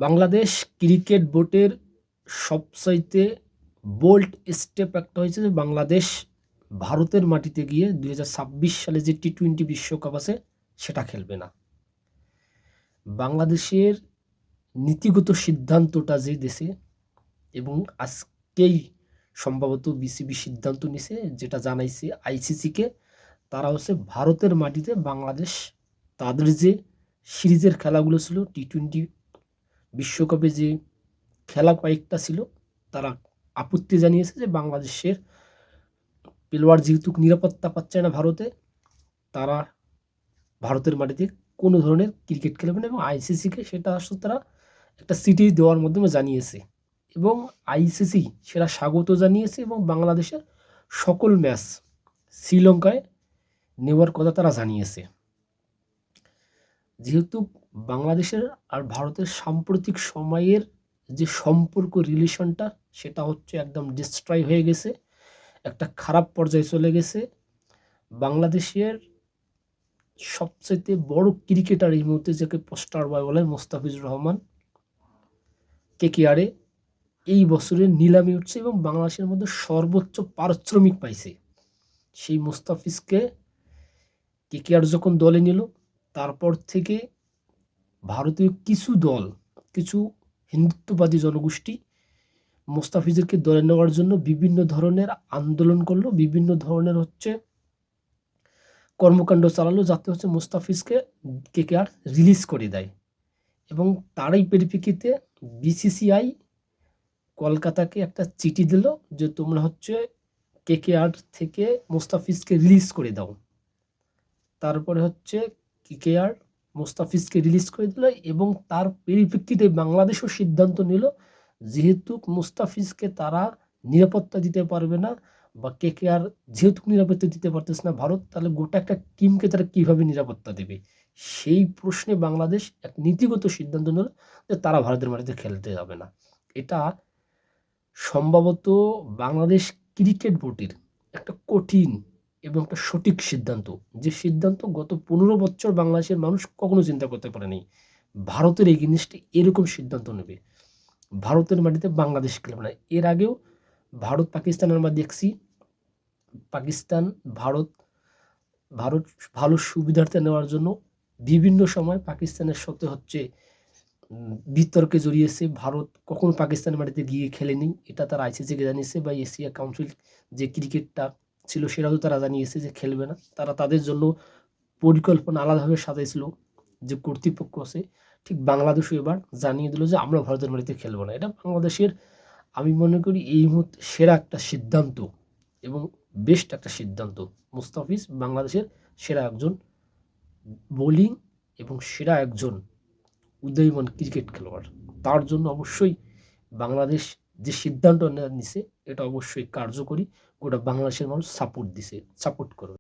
Bangladesh cricket বোর্ডের সবচাইতে bold step একটা হয়েছে যে বাংলাদেশ ভারতের মাটিতে গিয়ে 2026 সালে যে টি-20 বিশ্বকাপ আছে সেটা খেলবে না। বাংলাদেশের নীতিগত সিদ্ধান্তটা যে দেশে এবং আজকেই সম্ভবত বিসিবি সিদ্ধান্ত নিছে, যেটা জানাইছে আইসিসিকে, তারা হচ্ছে ভারতের মাটিতে বাংলাদেশ তাদের যে সিরিজের খেলাগুলো ছিল টি-20 বিশ্বকাপে যে খেলা কয়েকটা ছিল, তারা আপত্তি জানিয়েছে যে বাংলাদেশের প্লেয়ার যেহেতু নিরাপত্তা পাচ্ছে না ভারতে, তারা ভারতের মাটিতে কোনো ধরনের ক্রিকেট খেলবে না এবং আইসিসিকে সেটা আসলে তারা একটা চিঠি দেওয়ার মাধ্যমে জানিয়েছে এবং আইসিসি সেটা স্বাগত জানিয়েছে এবং বাংলাদেশের সকল ম্যাচ শ্রীলঙ্কায় নেওয়ার কথা তারা জানিয়েছে। যেহেতু বাংলাদেশের আর ভারতের সাম্প্রতিক সময়ের যে সম্পর্ক রিলেশনটা সেটা হচ্ছে একদম ডিস্ট্রয় হয়ে গেছে, একটা খারাপ পর্যায়ে চলে গেছে। বাংলাদেশের সবচেয়ে বড় ক্রিকেটার এই মুহূর্তে যাকে পোস্টার বয় বলে মোস্তাফিজুর রহমান কেকেআরে এই বছরের নিলামে উঠছে এবং বাংলাদেশের মধ্যে সর্বোচ্চ পারিশ্রমিক পাইছে। সেই মোস্তাফিজকে কেকেআর যখন দলে নিল, তারপর থেকে ভারতীয় কিছু দল, কিছু হিন্দুত্ববাদী জনগোষ্ঠী মোস্তাফিজুরকে দলে নেওয়ার জন্য বিভিন্ন ধরনের আন্দোলন করলো, বিভিন্ন ধরনের কর্মকাণ্ড চালালো, যাতে মোস্তাফিজকে কেকেআর রিলিজ করে দেয়। এবং তারই পরিপ্রেক্ষিতে বিসিসিআই কলকাতাকে একটা চিঠি দিল যে তোমরা কেকেআর থেকে মোস্তাফিজকে রিলিজ করে দাও। তারপরে কেকেআর মোস্তাফিজকে রিলিজ করে দিল এবং তার পরিপ্রেক্ষিতে বাংলাদেশও সিদ্ধান্ত নিল, যেহেতু মোস্তাফিজকে তারা নিরাপত্তা দিতে পারবে না বা কেকেআর যেহেতু নিরাপত্তা দিতে পারতেছে না ভারত, তাহলে গোটা একটা টিমকে তারা কীভাবে নিরাপত্তা দেবে, সেই প্রশ্নে বাংলাদেশ এক নীতিগত সিদ্ধান্ত নিল যে তারা ভারতের মাটিতে খেলতে যাবে না। এটা সম্ভবত বাংলাদেশ ক্রিকেট বোর্ডের একটা কঠিন এবং একটা সঠিক সিদ্ধান্ত, যে সিদ্ধান্ত গত 15 বছর বাংলাদেশের মানুষ কখনো চিন্তা করতে পারেনি ভারতের এগেইনস্টে এরকম সিদ্ধান্ত নেবে, ভারতের মাটিতে বাংলাদেশ খেলবে না। এর আগেও ভারত পাকিস্তানের আমরা দেখছি, পাকিস্তান ভারত ভালো সুবিধার্থে নেওয়ার জন্য বিভিন্ন সময় পাকিস্তানের সাথে বিতর্কে জড়িয়েছে। ভারত কখনো পাকিস্তানের মাটিতে গিয়ে খেলেনি, এটা তারা আইসিসিকে জানিয়েছে বা এশিয়া কাউন্সিল যে ক্রিকেটটা ছিল সেটাও তারা জানিয়েছে যে খেলবে না। তারা তাদের জন্য পরিকল্পনা আলাদাভাবে সাজাইছিল যে কর্তৃপক্ষ আছে। ঠিক বাংলাদেশও এবার জানিয়ে দিল যে আমরা ভারতের মাটিতে খেলবো না। এটা বাংলাদেশের, আমি মনে করি এই মুহূর্তে সেরা একটা সিদ্ধান্ত এবং বেস্ট একটা সিদ্ধান্ত। মুস্তাফিজ বাংলাদেশের সেরা একজন বোলিং এবং সেরা একজন উদীয়মান ক্রিকেট খেলোয়াড়। তার জন্য অবশ্যই বাংলাদেশ যে সিদ্ধান্ত নিছে এটা অবশ্যই কার্যকরী, গোটা বাংলাদেশের মানুষ সাপোর্ট করবে।